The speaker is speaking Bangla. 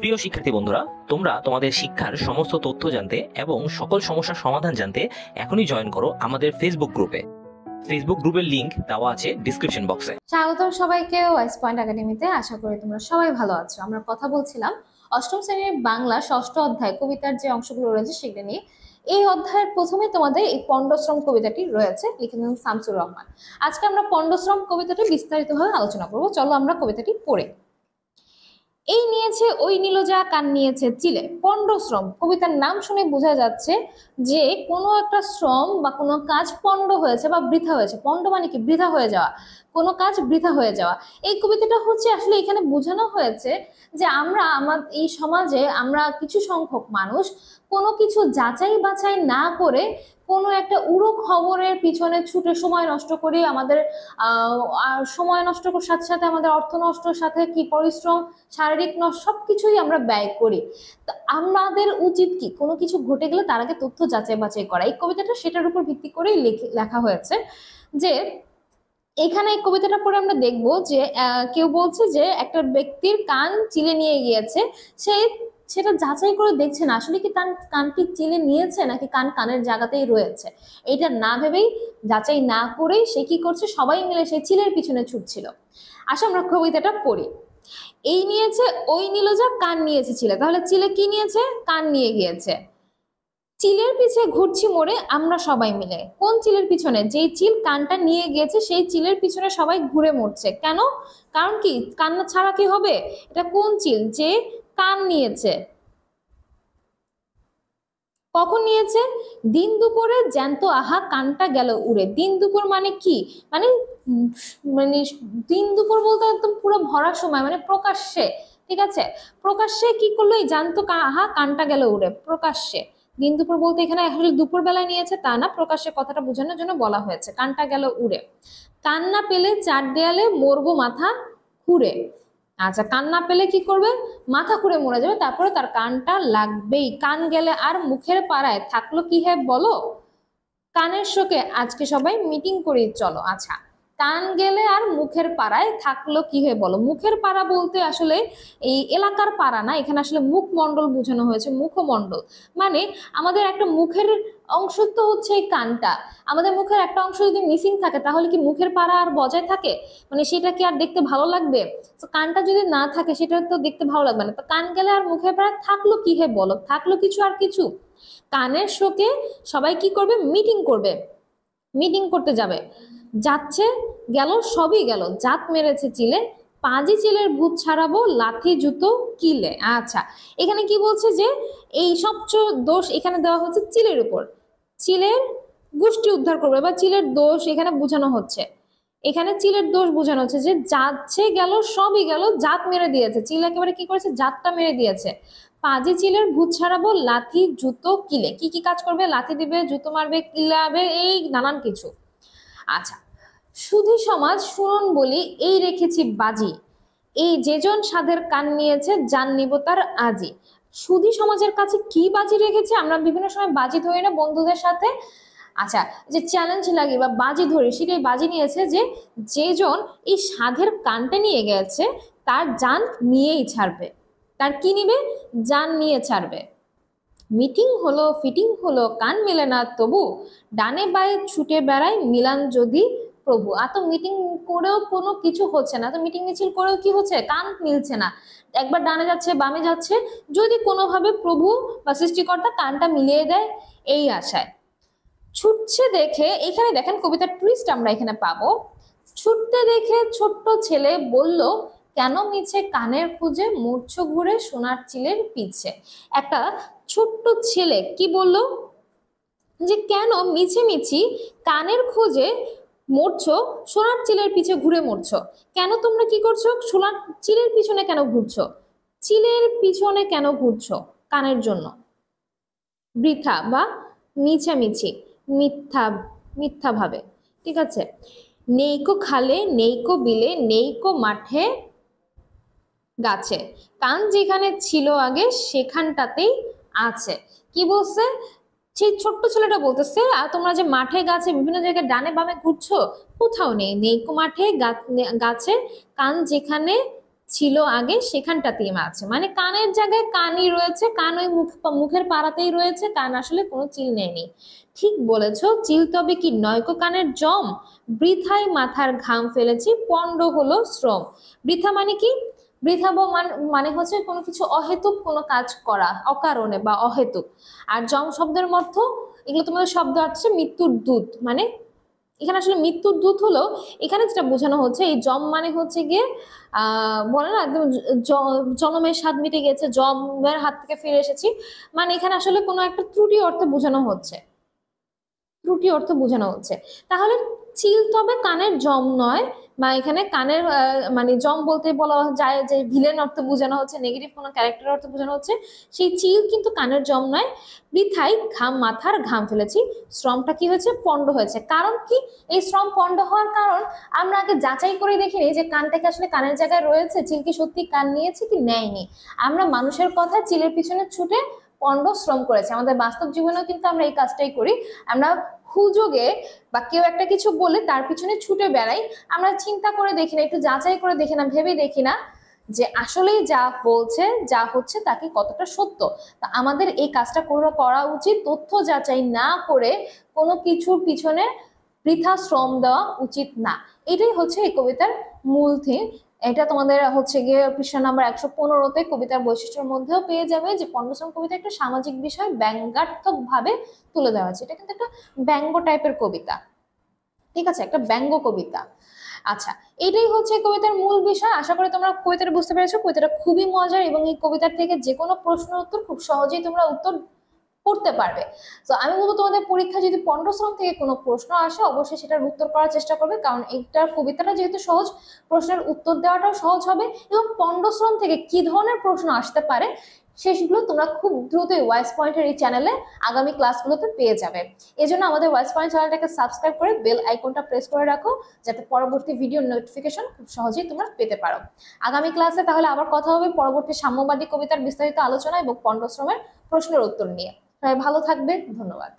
প্রিয় শিক্ষার্থী বন্ধুরা, তোমরা তোমাদের শিক্ষার সমস্ত তথ্য জানতে এবং সকল সমস্যার সমাধান জানতে এখনই জয়েন করো আমাদের ফেসবুক গ্রুপে। ফেসবুক গ্রুপের লিংক দেওয়া আছে ডিসক্রিপশন বক্সে। স্বাগতম সবাইকে ওয়াইস পয়েন্ট একাডেমিতে। আশা করি তোমরা সবাই ভালো আছো। আমরা কথা বলছিলাম অষ্টম শ্রেণীর বাংলা ষষ্ঠ অধ্যায় কবিতার যে অংশগুলো রয়েছে সেগুলো নিয়ে। এই অধ্যায়ের প্রথমে তোমাদের এই পণ্ডশ্রম কবিতাটি রয়েছে, লিখেছেন শামসুর রহমান। আজকে আমরা পণ্ডশ্রম কবিতাটি বিস্তারিতভাবে আলোচনা করব। চলো আমরা কবিতাটি পড়ে। এই নিয়েছে ওই নীলজা, কান নিয়েছে চিলে। পণ্ডশ্রম কবিতার নাম শুনে বোঝা যাচ্ছে যে কোনো একটা শ্রম বা কোনো কাজ পণ্ড হয়েছে বা বৃথা হয়েছে। পণ্ড মানে কি? বৃথা হয়ে যাওয়া, কোনো কাজ বৃথা হয়ে যাওয়া। এই কবিতাটা হচ্ছে আসলে এখানে বোঝানো হয়েছে যে আমার এই সমাজে আমরা কিছু সংখ্যক মানুষ কোনো কিছু যাচাই বাছাই না করে কোনো একটা উড়ো খবরের পিছনে ছুটে সময় নষ্ট করি। আমাদের সময় নষ্ট করার সাথে সাথে আমাদের অর্থ নষ্টর সাথে কি পরিশ্রম, শারীরিক নষ্ট, সবকিছুই আমরা ব্যয় করি। তো আমাদের উচিত কি, কোনো কিছু ঘটে গেলে তার আগে তথ্য যাচাই বাছাই করা। এই কবিতাটা সেটার উপর ভিত্তি করেই লেখা হয়েছে। যে এখানে এই কবিতাটা পড়ে আমরা দেখব যে কেউ বলছে যে একটা ব্যক্তির কান চিলে নিয়ে গিয়েছে, সেটা যাচাই করে দেখছে না আসলে কি কানটি চিলে নিয়েছে নাকি কান কানের জায়গাতেই রয়েছে। এটা না ভেবেই, যাচাই না করেই সে কি করছে, সবাই মিলে সেই চিলের পিছনে ছুটছিল। আসলে আমরা কবিতাটা পড়ি। এই নিয়েছে ওই নীলজা, কান নিয়েছে চিলে। তাহলে চিলে কি নিয়েছে? কান নিয়ে গিয়েছে। চিলের পিছে ঘুরছি মোড়ে আমরা সবাই মিলে। কোন চিলের পিছনে? যেই চিল কানটা নিয়ে গিয়েছে সেই চিলের পিছনে সবাই ঘুরে মরছে। কেন? কারণ কি, কান ছাড়া কি হবে? এটা কোন চিল? যে কান নিয়েছে। কখন নিয়েছে? দিন দুপুরে জ্যান্ত আহা কানটা গেল উড়ে। দিন দুপুর মানে কি? মানে মানে দিন দুপুর বলতে একদম পুরো ভরা সময়, মানে প্রকাশ্যে। ঠিক আছে, প্রকাশ্যে কি করলো? এই জ্যান্ত আহা কানটা গেল উড়ে। প্রকাশ্যে। দিন দুপুর বলতে এখানে আসলে দুপুর বেলায় নিয়েছে তা না, প্রকাশ্যে কথাটা বোঝানোর জন্য বলা হয়েছে। কানটা গেল উড়ে। কান না পেলে চার দেয়ালে মরবো মাথা খুঁড়ে। আচ্ছা, কান না পেলে কি করবে? মাথা খুঁড়ে মরে যাবে। তারপরে তার কানটা লাগবেই। কান গেলে আর মুখের পাড়ায় থাকলো কি হে বলো, কানের শোকে আজকে সবাই মিটিং করি চলো। আচ্ছা, কান গেলে আর মুখের পাড়ায় থাকলো কি হে বলো। মুখের পাড়া বলতে আসলে এই এলাকার পাড়া না, এখানে আসলে মুখমণ্ডল বোঝানো হয়েছে। মুখমণ্ডল মানে আমাদের একটা মুখের অংশ তো হচ্ছে এই কানটা। আমাদের মুখের একটা অংশ যদি মিসিং থাকে তাহলে কি মুখের পাড়া আর বজায় থাকে? মানে সেটা কি আর দেখতে ভালো লাগবে? তো কানটা যদি না থাকে সেটা তো দেখতে ভালো লাগবে না। তো কান গেলে আর মুখের পাড়া থাকলো কি হে বলো, থাকলো কিছু আর কিছু। কানের শোকে সবাই কি করবে? মিটিং করবে, মিটিং করতে যাবে। যাচ্ছে গেল সবই গেল, জাত মেরেছে চিলে, পাজি চিলের ভূত ছাড়াবো লাথি জুতো কিলে। আচ্ছা, এখানে কি বলছে যে এই সবচেয়ে দোষ এখানে দেওয়া হচ্ছে চিলের উপর। চিলের গোষ্ঠী উদ্ধার করবে বা চিলের দোষ এখানে বোঝানো হচ্ছে। এখানে চিলের দোষ বোঝানো হচ্ছে যে যাচ্ছে গেল সবই গেল, জাত মেরে দিয়েছে। চিল একেবারে কি করেছে? জাতটা মেরে দিয়েছে। পাজি চিলের ভূত ছাড়াবো লাথি জুতো কিলে। কি কি কাজ করবে? লাথি দিবে, জুতো মারবে, কিলাবে, এই নানান কিছু। আচ্ছা, সুধী সমাজ শুনুন বলি এই রেখেছি বাজি, এই যেজন সাধের কান নিয়েছে জান নিব তার আজি। সুধী সমাজের কাছে কি বাজি রেখেছে? আমরা বিভিন্ন সময় বাজি ধরি না বন্ধুদের সাথে। আচ্ছা, যে চ্যালেঞ্জ লাগে বা বাজি ধরি, সেটাই বাজি নিয়েছে যে যেজন এই সাধের কানটা নিয়ে গেছে তার জান নিয়েই ছাড়বে। তার কি নিবে? জান নিয়ে ছাড়বে। মিটিং হলো ফিটিং হলো কান মেলে না তবু, ডানে বায়ে ছুটে বেড়ায় মিলান যদি প্রভু। এত মিটিং করেও কোনো কিছু হচ্ছে না, তো মিটিং মিছিল করেও কি হচ্ছে? কান মিলছে না। একবার ডানে যাচ্ছে, বামে যাচ্ছে, যদি কোনোভাবে প্রভু বা সৃষ্টিকর্তা কানটা মিলিয়ে দেয়, এই আশায় ছুটছে দেখে। এখানে দেখেন কবিতার টুইস্ট আমরা এখানে পাবো। ছুটতে দেখে ছোট্ট ছেলে বলল, কেন মিছে কানের খুঁজে মূর্ছ ঘুরে সোনার চিলের পিছে। একটা ছোট্ট ছেলে কি বলল? যে কেন মিছি কানের খোঁজে মরছো, সোনার চিলের পিছে ঘুরে মরছো। কেন তোমরা কি করছো? সোনার চিলের পিছনে কেন ঘুরছো? চিলের পিছনে কেন ঘুরছো? কানের জন্য। বৃথা বা মিছামিছি, মিথ্যা, মিথ্যা ভাবে। ঠিক আছে, নেইকো খালে নেইকো বিলে নেইকো মাঠে গাছে, কান যেখানে ছিল আগে সেখানটাতেই আছে। কি বলছে? সেই ছোট্ট ছেলেটা বলতেছে, আর তোমরা যে মাঠে গাছে বিভিন্ন জায়গায় ডানে বামে ঘুরছো, কোথাও নেই। নেইকো মাঠে গাছে, কান যেখানে ছিল আগে সেখানটাতেই মা আছে, মানে কানের জায়গায় কানই রয়েছে, কান ওই মুখের পাড়াতেই রয়েছে, কান আসলে কোনো চিল নেয়নি। ঠিক বলেছো, চিল তবে কি নয়কো কানের জম, বৃথায় মাথার ঘাম ফেলেছি পণ্ড হলো শ্রম। বৃথা মানে কি? বৃথা মানে হচ্ছে কোনো কিছু অহেতুক কোনো কাজ করা, অকারণে বা অহেতুক। আর জম শব্দের অর্থ, এগুলো তোমাদের শব্দ আছে মৃত্যুর দূত, মানে এখানে আসলে মৃত্যুর দূত হলো, এখানে যেটা বোঝানো হচ্ছে এই জম মানে হচ্ছে গিয়ে বলে না একদম জনমের স্বাদ মিটে গেছে, জমের হাত থেকে ফিরে এসেছি, মানে এখানে আসলে কোনো একটা ত্রুটি অর্থে বোঝানো হচ্ছে, ত্রুটি অর্থ বোঝানো হচ্ছে। তাহলে চিল তবে কানের জম নয়, বা এখানে কানের মানে জম বলতে বলা যায় যে ভিলেন অর্থে বোঝানো হচ্ছে, নেগেটিভ কোনো ক্যারেক্টার অর্থে বোঝানো হচ্ছে, সেই চিল কিন্তু কানের জম নয়। বৃথায় মাথার ঘাম ফেলেছি, শ্রমটা কি হয়েছে? পণ্ড হয়েছে। কারণ কি এই শ্রম পণ্ড হওয়ার কারণ? আমরা আগে যাচাই করে দেখিনি যে কানটাকে আসলে কানের জায়গায় রয়েছে, চিল কি সত্যি কান নিয়েছে কি নেয়নি। আমরা মানুষের কথা চিলের পিছনে ছুটে পণ্ড শ্রম করেছি। আমাদের বাস্তব জীবনেও কিন্তু আমরা এই কাজটাই করি। আমরা হুযোগে বা কেউ একটা কিছু বলে তার পিছনে ছুটে বেড়াই, আমরা চিন্তা করে দেখি না, একটু যাচাই করে দেখি না, ভেবে দেখি না যে আসলেই যা বলছে যা হচ্ছে তাকে কতটা সত্য। তা আমাদের এই কাজটা করা উচিত, তথ্য যাচাই না করে কোনো কিছুর পিছনে বৃথা শ্রম দেওয়া উচিত না। এটাই হচ্ছে এই কবিতার মূল থিম। এটা তোমাদের হচ্ছে গিয়ে পৃষ্ঠা নাম্বার 115-তে কবিতার বৈশিষ্ট্যের মধ্যেও পেয়ে যাবে যে পণ্যশ্রম কবিতা একটা সামাজিক বিষয় ব্যঙ্গাত্মক ভাবে তুলে দেওয়া আছে। এটা কিন্তু একটা ব্যঙ্গ টাইপের কবিতা, ঠিক আছে, একটা ব্যঙ্গ কবিতা। আচ্ছা, এটাই হচ্ছে কবিতার মূল বিষয়। আশা করি তোমরা কবিতাটা বুঝতে পেরেছো। কবিতাটা খুবই মজার এবং এই কবিতার থেকে যে কোনো প্রশ্ন উত্তর খুব সহজেই তোমরা উত্তর করতে পারবে। তো আমি বলবো তোমাদের পরীক্ষা যদি পণ্ডশ্রম থেকে কোনো প্রশ্ন আসে অবশ্যই সেটার উত্তর করার চেষ্টা করবে, কারণ এইটার কবিতাটা যেহেতু সহজ, প্রশ্নের উত্তর দেওয়াটাও সহজ হবে। এবং পণ্ডশ্রম থেকে কি ধরনের প্রশ্ন আসতে পারে সেগুলো তোমরা খুব দ্রুতই ওয়াইস পয়েন্টের এই চ্যানেলে আগামী ক্লাসগুলোতে পেয়ে যাবে। এই জন্য আমাদের ওয়াইস পয়েন্ট চ্যানেলটাকে সাবস্ক্রাইব করে বেল আইকনটা প্রেস করে রাখো, যাতে পরবর্তী ভিডিও নোটিফিকেশন খুব সহজেই তোমরা পেতে পারো। আগামী ক্লাসে তাহলে আবার কথা হবে পরবর্তী সাম্যবাদী কবিতার বিস্তারিত আলোচনা এবং পণ্ডশ্রমের প্রশ্নের উত্তর নিয়ে। সবাই ভালো থাকবে, ধন্যবাদ।